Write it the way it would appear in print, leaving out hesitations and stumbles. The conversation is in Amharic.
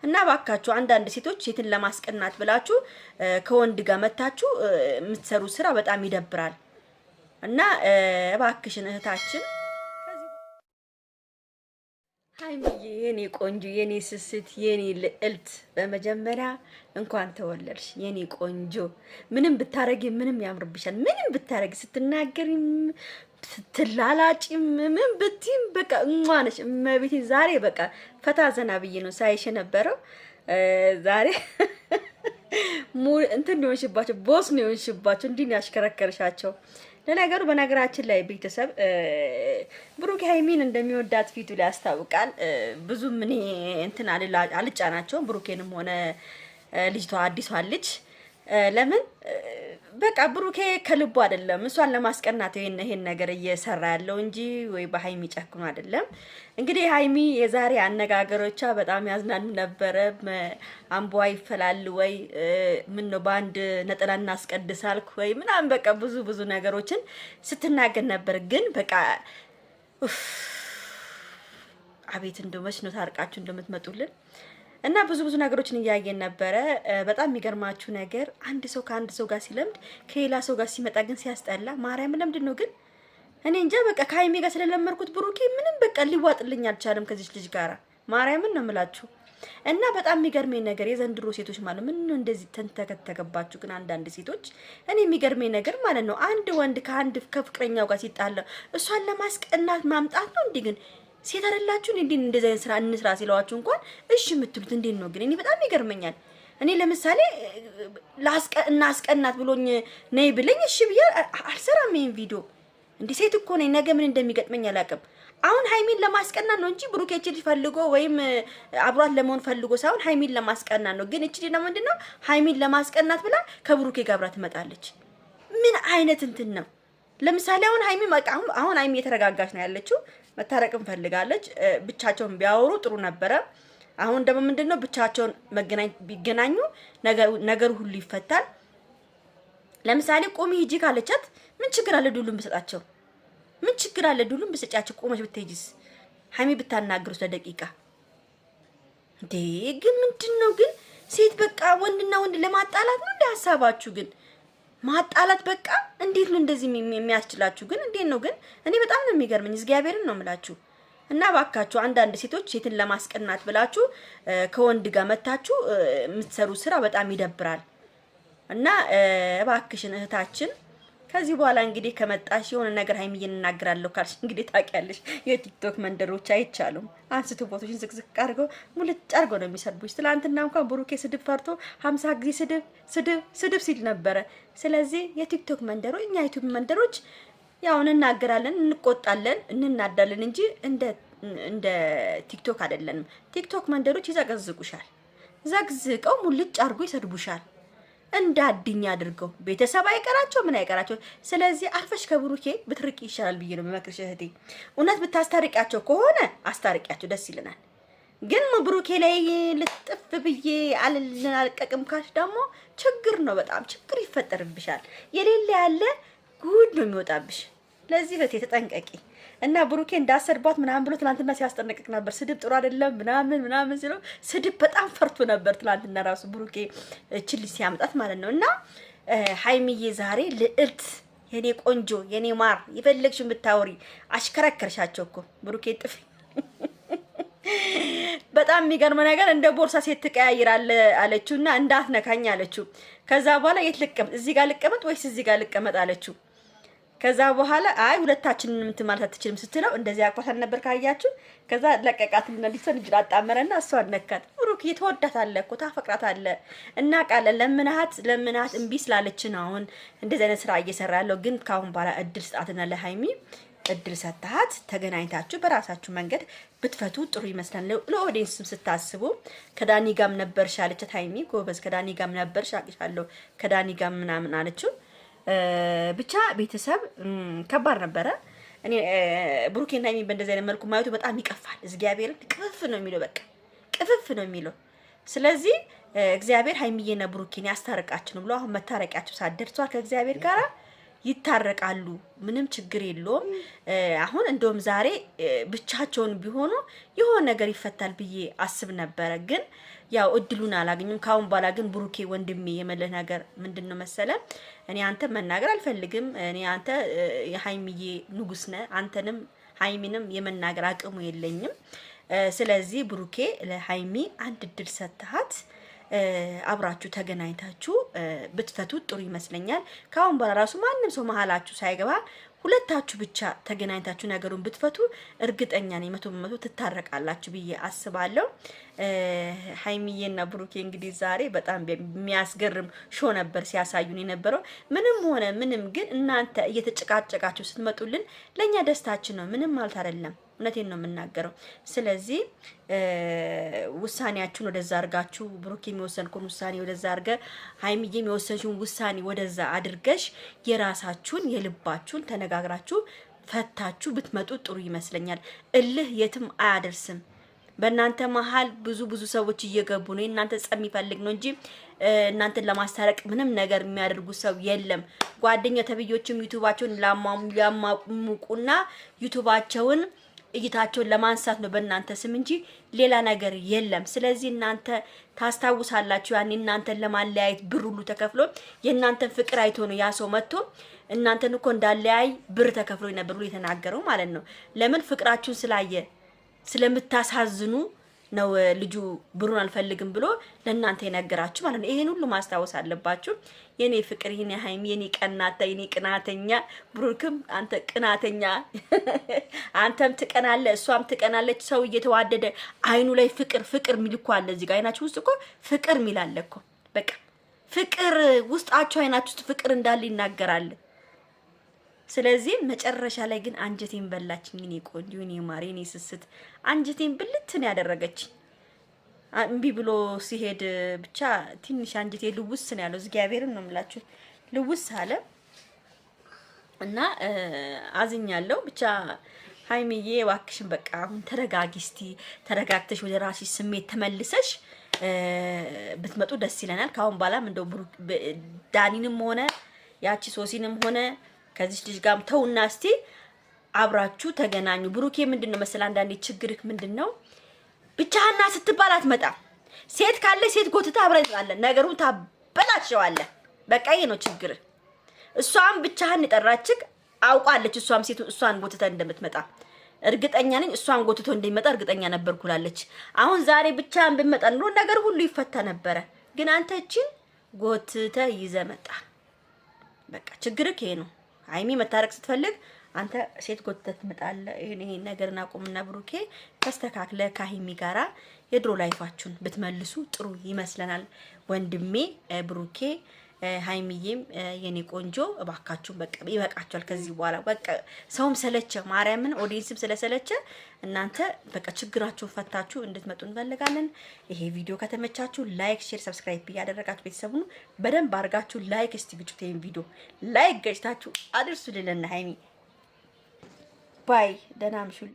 እና ባካችሁ አንዳንድ ሴቶች ሴትን ለማስቀናት ብላችሁ ከወንድ ጋር መታችሁ የምትሰሩ ስራ በጣም ይደብራል። እና እባክሽን እህታችን ሃይሚዬ የኔ ቆንጆ የኔ ስስት የኔ ልዕልት በመጀመሪያ እንኳን ተወለድሽ የኔ ቆንጆ። ምንም ብታረጊ ምንም ያምርብሻል። ምንም ብታረጊ ስትናገሪ ስትላላጪ ምን ብትይም በቃ እንዋነሽ እመቤቴ። ዛሬ በቃ ፈታ ዘና ብዬ ነው ሳይሽ ነበረው። ዛሬ እንትን ነው የሆንሽባቸው፣ ቦስ ነው የሆንሽባቸው። እንዲህ ነው ያሽከረከርሻቸው። ለነገሩ በነገራችን ላይ ቤተሰብ ብሩክ ሃይሚን እንደሚወዳት ፊቱ ላይ ያስታውቃል። ብዙም እኔ እንትን አልጫናቸውም ብሩኬንም ሆነ ልጅቷ አዲሷ ልጅ። ለምን በቃ ብሩኬ ከልቡ አይደለም እሷን ለማስቀናት ይሄን ነገር እየሰራ ያለው እንጂ ወይ በሃይሚ ጨክኖ አይደለም። እንግዲህ ሃይሚ የዛሬ አነጋገሮቿ በጣም ያዝናኑ ነበረ። አምቧ ይፈላል ወይ ምን ነው በአንድ ነጠላ እናስቀድሳልኩ ወይ ምናምን በቃ ብዙ ነገሮችን ስትናገር ነበር። ግን በቃ አቤት እንደው መች ነው ታርቃችሁ እንደምትመጡልን እና ብዙ ነገሮችን እያየን ነበረ። በጣም የሚገርማችሁ ነገር አንድ ሰው ከአንድ ሰው ጋር ሲለምድ ከሌላ ሰው ጋር ሲመጣ ግን ሲያስጠላ። ማርያም ለምንድን ነው ግን? እኔ እንጃ። በቃ ከሃይሚ ጋር ስለለመድኩት ብሩኬ ምንም በቃ ሊዋጥልኝ አልቻለም ከዚች ልጅ ጋራ። ማርያምን ነው የምላችሁ። እና በጣም የሚገርመኝ ነገር የዘንድሮ ሴቶች ማለት ምን ነው እንደዚህ ተንተከተከባችሁ ግን? አንዳንድ ሴቶች እኔ የሚገርመኝ ነገር ማለት ነው አንድ ወንድ ከፍቅረኛው ጋር ሲጣላ እሷን ለማስቀናት ማምጣት ነው እንዴ? ግን ሴት አይደላችሁ እንዴ? እንደዚህ አይነት ስራ እንስራ ሲለዋችሁ እንኳን እሺ የምትሉት እንዴት ነው ግን? እኔ በጣም ይገርመኛል። እኔ ለምሳሌ እናስቀናት ብሎኝ ነይ ብለኝ እሺ ብዬ አልሰራም ይሄን ቪዲዮ። እንዴ ሴት እኮ ነኝ፣ ነገ ምን እንደሚገጥመኝ አላውቅም። አሁን ሃይሚን ለማስቀናት ነው እንጂ ብሩኬ እቺ ፈልጎ ወይም አብሯት ለመሆን ፈልጎ ሳይሆን ሃይሚን ለማስቀናት ነው። ግን እቺ ደግሞ ምንድነው ሃይሚን ለማስቀናት ብላ ከብሩኬ ጋር አብራ ትመጣለች። ምን አይነት እንትን ነው? ለምሳሌ አሁን ሃይሚ የተረጋጋች ነው ያለችው። መታረቅም ፈልጋለች። ብቻቸውን ቢያወሩ ጥሩ ነበረ። አሁን ደግሞ ምንድነው ብቻቸውን ቢገናኙ ነገር ሁሉ ይፈታል። ለምሳሌ ቆሚ ሂጂ ካለቻት ምን ችግር አለ? ዱሉን ብሰጣቸው ምን ችግር አለ? ዱሉን ብሰጫቸው ቆመሽ ብትሄጂስ? ሃይሚ ብታናግሩስ ለደቂቃ እንዴ? ግን ምንድነው ግን ሴት በቃ ወንድና ወንድ ለማጣላት ነው እንደ ሐሳባችሁ ግን? ማጣላት በቃ እንዴት ነው እንደዚህ የሚያስችላችሁ ግን? እንዴት ነው ግን? እኔ በጣም ነው የሚገርመኝ። እግዚአብሔርን ነው የምላችሁ። እና ባካችሁ አንዳንድ ሴቶች ሴትን ለማስቀናት ብላችሁ ከወንድ ጋር መታችሁ የምትሰሩ ስራ በጣም ይደብራል። እና እባክሽን እህታችን ከዚህ በኋላ እንግዲህ ከመጣሽ የሆነ ነገር ሃይሚዬን እናገራለሁ ካልሽ እንግዲህ ታውቂያለሽ፣ የቲክቶክ መንደሮች አይቻሉም። አንስቱ ፎቶሽን ዝቅዝቅ አድርገው ሙልጭ አድርገው ነው የሚሰድቡሽ። ትናንትና እንኳን ብሩኬ ስድብ ፈርቶ 50 ጊዜ ስድብ ሲል ነበረ። ስለዚህ የቲክቶክ መንደሮች እኛ ዩቲዩብ መንደሮች ያው እናገራለን፣ እንቆጣለን፣ እንናዳለን እንጂ እንደ ቲክቶክ አይደለንም። ቲክቶክ መንደሮች ይዘቀዝቁሻል። ዘቅዝቀው ሙልጭ አድርገው ይሰድቡሻል። እንዳድኛ አድርገው ቤተሰብ አይቀራቸው ምን አይቀራቸው። ስለዚህ አልፈሽ ከብሩኬ ብትርቂ ይሻላል ብዬ ነው መመክርሽ እህቴ። እውነት ብታስታርቂያቸው ከሆነ አስታርቂያቸው፣ ደስ ይለናል። ግን ብሩኬ ላይ ልጥፍ ብዬ አልቀቅም ካልሽ ደግሞ ችግር ነው፣ በጣም ችግር ይፈጠርብሻል። የሌለ ያለ ጉድ ነው የሚወጣብሽ። ለዚህ እህቴ ተጠንቀቂ። እና ብሩኬ እንዳሰርባት ምናምን ብሎ ትናንትና ሲያስጠነቅቅ ነበር። ስድብ ጥሩ አይደለም ምናምን ሲለው ስድብ በጣም ፈርቶ ነበር ትናንትና ራሱ ብሩኬ እችል ሲያምጣት ማለት ነው። እና ሃይሚዬ ዛሬ ልዕልት የኔ ቆንጆ የኔ ማር የፈለግሽው ብታወሪ አሽከረከርሻቸው እኮ ብሩኬ ጥፍ በጣም የሚገርም ነገር እንደ ቦርሳ ሴት ትቀያይራለ አለችውና እንዳትነካኝ አለችው። ከዛ በኋላ የት ልቀመጥ እዚህ ጋር ልቀመጥ ወይስ እዚህ ጋር ልቀመጥ አለችው። ከዛ በኋላ አይ ሁለታችንን እንትን ማለት አትችልም ስትለው እንደዚህ አቋታን ነበር ካያችሁ። ከዛ ለቀቃትና ሊሰን እጅ አጣመረና እሷ አነካት። ብሩክ የተወዳታለ እኮ ታፈቅራታለ እና ቃለ ለምናት እምቢ ስላለች ነው አሁን እንደዚህ አይነት ስራ እየሰራ ያለው። ግን ካሁን በኋላ እድል ስጣትና ለሃይሚ እድል ሰጣት፣ ተገናኝታችሁ በራሳችሁ መንገድ ብትፈቱ ጥሩ ይመስላል። ለኦዲየንስም ስታስቡ ከዳኒ ጋም ነበርሽ አለቻት ሃይሚ። ጎበዝ ከዳኒ ጋም ነበርሽ አቅሻለሁ ከዳኒ ጋም ምናምን አለችው። ብቻ ቤተሰብ ከባድ ነበረ። እኔ ብሩኬና ሃይሚ በእንደዚህ አይነት መልኩ ማየቱ በጣም ይቀፋል። እግዚአብሔርን ቅፍፍ ነው የሚለው፣ በቃ ቅፍፍ ነው የሚለው። ስለዚህ እግዚአብሔር ሃይሚዬና ብሩኬን ያስታርቃችሁ ነው ብሎ አሁን መታረቂያችሁ ሳደርሷል ከእግዚአብሔር ጋራ። ይታረቃሉ። ምንም ችግር የለውም። አሁን እንደውም ዛሬ ብቻቸውን ቢሆኑ የሆነ ነገር ይፈታል ብዬ አስብ ነበረ፣ ግን ያው እድሉን አላገኙም። ካሁን በኋላ ግን ብሩኬ ወንድሜ የመለህ ነገር ምንድነው መሰለ፣ እኔ አንተ መናገር አልፈልግም። እኔ አንተ የሃይሚዬ ንጉስ ነህ። አንተንም ሃይሚንም የመናገር አቅሙ የለኝም። ስለዚህ ብሩኬ ለሃይሚ አንድ እድል ሰጥተሃት አብራችሁ ተገናኝታችሁ ብትፈቱ ጥሩ ይመስለኛል። ካሁን በኋላ ራሱ ማንንም ሰው መሀላችሁ ሳይገባ ሁለታችሁ ብቻ ተገናኝታችሁ ነገሩን ብትፈቱ እርግጠኛ ነኝ 100% ትታረቃላችሁ ብዬ አስባለሁ። ሃይሚዬና ብሩኬ እንግዲህ ዛሬ በጣም የሚያስገርም ሾው ነበር ሲያሳዩን የነበረው። ምንም ሆነ ምንም ግን እናንተ እየተጨቃጨቃችሁ ስትመጡልን ለኛ ደስታችን ነው። ምንም ማለት አይደለም። እውነቴን ነው የምናገረው። ስለዚህ ውሳኔያችሁን ወደዛ አርጋችሁ ብሩኬ የሚወሰንኩን ውሳኔ ወደዛ አርገ ሃይሚዬ የሚወሰንሽውን ውሳኔ ወደዛ አድርገሽ የራሳችሁን የልባችሁን ተነጋግራችሁ ፈታችሁ ብትመጡ ጥሩ ይመስለኛል። እልህ የትም አያደርስም። በእናንተ መሀል ብዙ ሰዎች እየገቡ ነው። እናንተ ጸም ይፈልግ ነው እንጂ እናንተን ለማስታረቅ ምንም ነገር የሚያደርጉ ሰው የለም። ጓደኛ ተብዮችም ዩቲዩባቸውን ሊያማሙቁና ዩቲዩባቸውን እይታቸውን ለማንሳት ነው በእናንተ ስም እንጂ ሌላ ነገር የለም። ስለዚህ እናንተ ታስታውሳላችሁ፣ ያኔ እናንተን ለማለያየት ብር ሁሉ ተከፍሎ የእናንተን ፍቅር አይቶ ነው ያ ሰው መጥቶ እናንተን እኮ እንዳለያይ ብር ተከፍሎ ነበር ብሎ የተናገረው ማለት ነው። ለምን ፍቅራችሁን ስላየ ስለምታሳዝኑ ነው ልጁ ብሩን አልፈልግም ብሎ ለእናንተ የነገራችሁ ማለት ነው። ይሄን ሁሉ ማስታወስ አለባችሁ። የኔ ፍቅር፣ የኔ ሃይሚ፣ የኔ ቀናታ፣ የኔ ቅናተኛ፣ ብሩክም አንተ ቅናተኛ፣ አንተም ትቀናለህ፣ እሷም ትቀናለች። ሰው እየተዋደደ አይኑ ላይ ፍቅር ሚልኩ አለ። እዚህ ጋር አይናችሁ ውስጥ እኮ ፍቅር ሚላል እኮ በቃ ፍቅር ውስጣችሁ አይናችሁ ውስጥ ፍቅር እንዳለ ይናገራል። ስለዚህ መጨረሻ ላይ ግን አንጀቴን በላችኝ። እኔ ቆንጆ፣ እኔ ማሪ፣ እኔ ስስት አንጀቴን ብልትን ያደረገችኝ እምቢ ብሎ ሲሄድ ብቻ ትንሽ አንጀቴ ልውስ ነው ያለው። እግዚአብሔርን ነው የምላችሁ ልውስ አለ እና አዝኛለሁ። ብቻ ሃይሚዬ እባክሽን በቃ አሁን ተረጋጊ። እስቲ ተረጋግተሽ ወደ ራስሽ ስሜት ተመልሰሽ ብትመጡ ደስ ይለናል። ካሁን በኋላም እንደው ዳኒንም ሆነ ያቺ ሶሲንም ሆነ ከዚህ ልጅ ጋርም ተውና እስቲ አብራችሁ ተገናኙ። ብሩኬ ምንድነው መሰለ አንዳንዴ ችግርክ ምንድነው ብቻህና ስትባል አትመጣም። ሴት ካለ ሴት ጎትታ አብረን እንጣለን፣ ነገሩን ታበላሽዋለህ። በቃ ይሄ ነው ችግር። እሷም ብቻህን የጠራችክ አውቃለች። እሷን ጎትታ እንደምትመጣ እርግጠኛ ነኝ። እሷን ጎትቶ እንደሚመጣ እርግጠኛ ነበርኩላለች። አሁን ዛሬ ብቻህን ብትመጣ ነው ነገር ሁሉ ይፈታ ነበረ። ግን አንተ እቺን ጎትተ ይዘህ መጣ። በቃ ችግርክ ይሄ ነው። ሃይሚ መታረቅ ስትፈልግ አንተ ሴት ጎትተህ ትመጣለህ። ይሄ ነገርና ቁምና ብሩኬ ተስተካክለ ከሃይሚ ጋራ የድሮ ላይፋችሁን ብትመልሱ ጥሩ ይመስለናል። ወንድሜ ብሩኬ፣ ሃይሚዬም የኔ ቆንጆ እባካችሁ በቃ ይበቃችኋል። ከዚህ በኋላ በቃ ሰውም ሰለቸ፣ ማርያምን ኦዲየንስም ስለሰለቸ እናንተ በቃ ችግራችሁን ፈታችሁ እንድትመጡ እንፈልጋለን። ይሄ ቪዲዮ ከተመቻችሁ ላይክ፣ ሼር፣ ሰብስክራይብ እያደረጋችሁ ቤተሰቡን በደንብ አድርጋችሁ ላይክ እስቲ ግጭት ይሄን ቪዲዮ ላይክ ገጭታችሁ አድርሱልን። ሃይሚ ባይ ደህና ምሹል